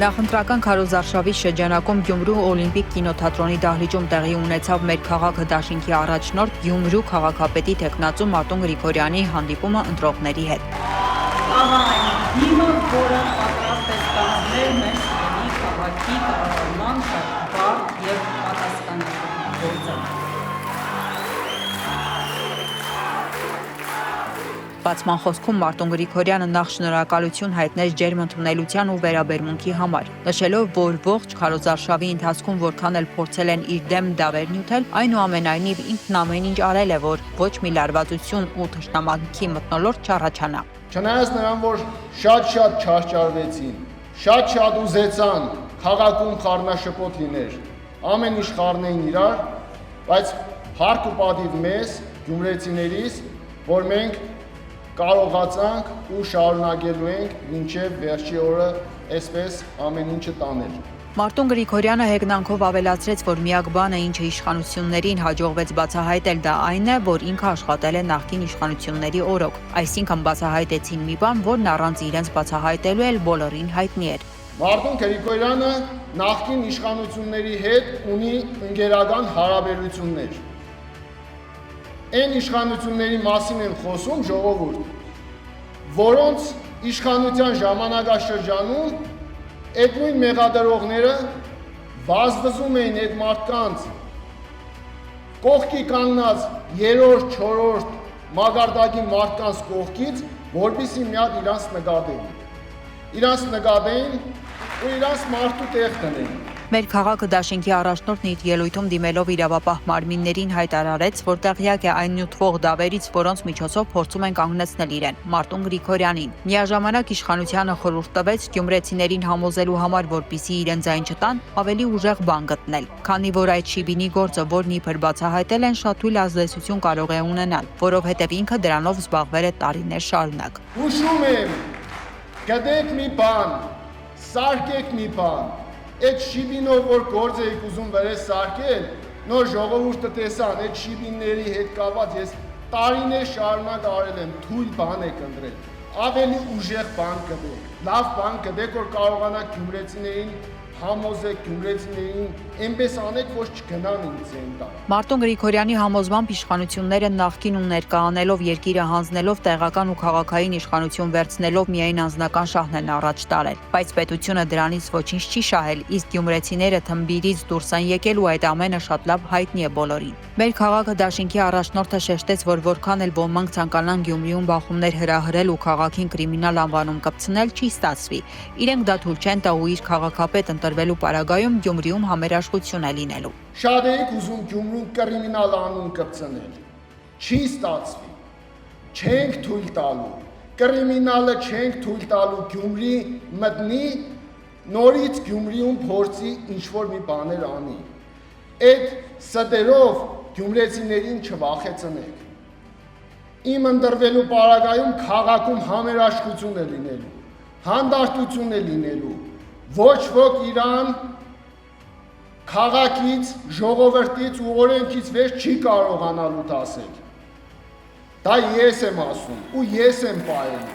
Նախընտրական քարոզարշավի շրջանակում Գյումրու Օլիմպիկ կինոթատրոնի դահլիճում տեղի ունեցավ մեր քաղաքը դաշինքի առաջնորդ Գյումրու քաղաքապետի թեկնածու Մարտուն Գրիգորյանի հանդիպումը ընտրողների հետ։ Հիմը, որը պատրաստ է ստանձնել մեր սիրելի քաղաքի կառավարման շատ բարդ եւ պատասխանատու գործը։ Բացման խոսքում Մարտուն Գրիգորյանը նախ շնորհակալություն հայտնեց ջերմ ընդունելության ու վերաբերմունքի համար, նշելով, որ ողջ քարոզարշավի ընթացքում որքան էլ փորձել են իր դեմ դավեր նյութել, այնուամենայնիվ ինքն ամեն ինչ արել է, որ ոչ մի լարվածություն ու թշնամանքի մթնոլորտ չառաջանա։ Չնայած նրան, որ շատ չարճարվեցին, շատ ուզեցան քաղաքում խառնաշփոթ լիներ, ամեն ինչ խառնեին իրար, բայց հարկ ու պատիվ մեզ, գյումրեցիներիս, որ մենք կարողացանք ու շարունակելու ենք մինչև վերջի օրը այսպես ամեն ինչը տանել։ Մարտուն Գրիգորյանը հեգնանքով ավելացրեց, որ միակ բանը, ինչը իշխանություններին հաջողվեց բացահայտել, դա այն է, որ ինքը աշխատել է նախկին իշխանությունների օրոք, այսինքն բացահայտեցին մի բան, որն առանց իրենց բացահայտելու էլ բոլորին հայտնի էր։ Մարտուն Գրիգորյանը նախկին իշխանությունների հետ ունի ընկերական հարաբերություններ։ Այն իշխանությունների մասին են խոսում ժողովուրդ, որոնց իշխանության ժամանակաշրջանում այդ նույն մեղադրողները վազվզում էին այդ մարդկանց կողքի կանգնած երրորդ, չորրորդ մակարդակի մարդկանց կողքից, որպեսզի մի հատ իրանց նկատեին ու իրանց մարդու տեղ տնեին։ Մեր քաղաքը դաշինքի առաջնորդն իր ելույթում դիմելով իրավապահ մարմիններին հայտարարեց, որ տեղյակ է այն նյութվող դավերից, որոնց միջոցով փորձում են կանգնեցնել իրեն, Մարտուն Գրիգորյանին։ Միաժամանակ իշխանությանը խորհուրդ տվեց գյումրեցիներին համոզելու համար, որպեսզի իրեն ձայն չտան, ավելի ուժեղ բան գտնել, քանի որ այդ շիբինի գործը, որն իբր բացահայտել են, շատ թույլ ազդեցություն կարող է ունենալ, որովհետև ինքը դրանով զբաղվել է տարիներ շարունակ։ Հուշում եմ, գտեք մի բան, սարքեք մի բան, այդ շիբինով, որ գործ էիք ուզում վերես սարքել, նոր ժողովուրդը տեսան, այդ շիբինների հետ կապված ես տարիներ շարունակ արել եմ, թույլ բան եք ընտրել, ավելի ուժեղ բան կդեք, լավ բան կդեք, որ կարողանաք գյումրեցիներին համոզեք, գյումրեցիներին այնպես անեք, որ չգնան ինձ են տա։ Մարտուն Գրիգորյանի համոզմամբ իշխանությունները նախկին ու ներկա անելով, երկիրը հանձնելով, տեղական ու քաղաքային իշխանություն վերցնելով միայն անձնական շահն են առաջ տարել, բայց պետությունը դրանից ոչինչ չի շահել, իսկ գյումրեցիները թմբիրից դուրս են եկել ու այդ ամենը շատ լավ հայտնի է բոլորին։ Մեր քաղաքը դաշինքի առաջնորդը շեշտեց, որ որքան էլ ոմանք ցանկանան Գյումրիում բախումներ հրահրել ու քաղաքին կրիմինալ անվանում կպցնել, չի ստացվի։ Իրենք դա թույլ չեն տա ու իր քաղաքապետ ընտրվելու պարագայում Գյումրիում համերաշխություն է լինելու։ Շատ էիք ուզում Գյումրուն կրիմինալ անուն կպցնել։ Չի ստացվի։ Չենք թույլ տալու։ Կրիմինալը չենք թույլ տալու Գյումրի մտնի, նորից Գյումրիում փորձի ինչ-որ մի բաներ անի։ Այդ ստերով գյումրեցիներին չվախեցնեք։ Իմ ընտրվելու պարագայում քաղաքում համերաշխություն է լինելու, հանդարտություն է լինելու, ոչ ոք իրան քաղաքից, ժողովրդից ու օրենքից վեր չի կարողանալու դասել։ Դա ես եմ ասում ու ես եմ պայել։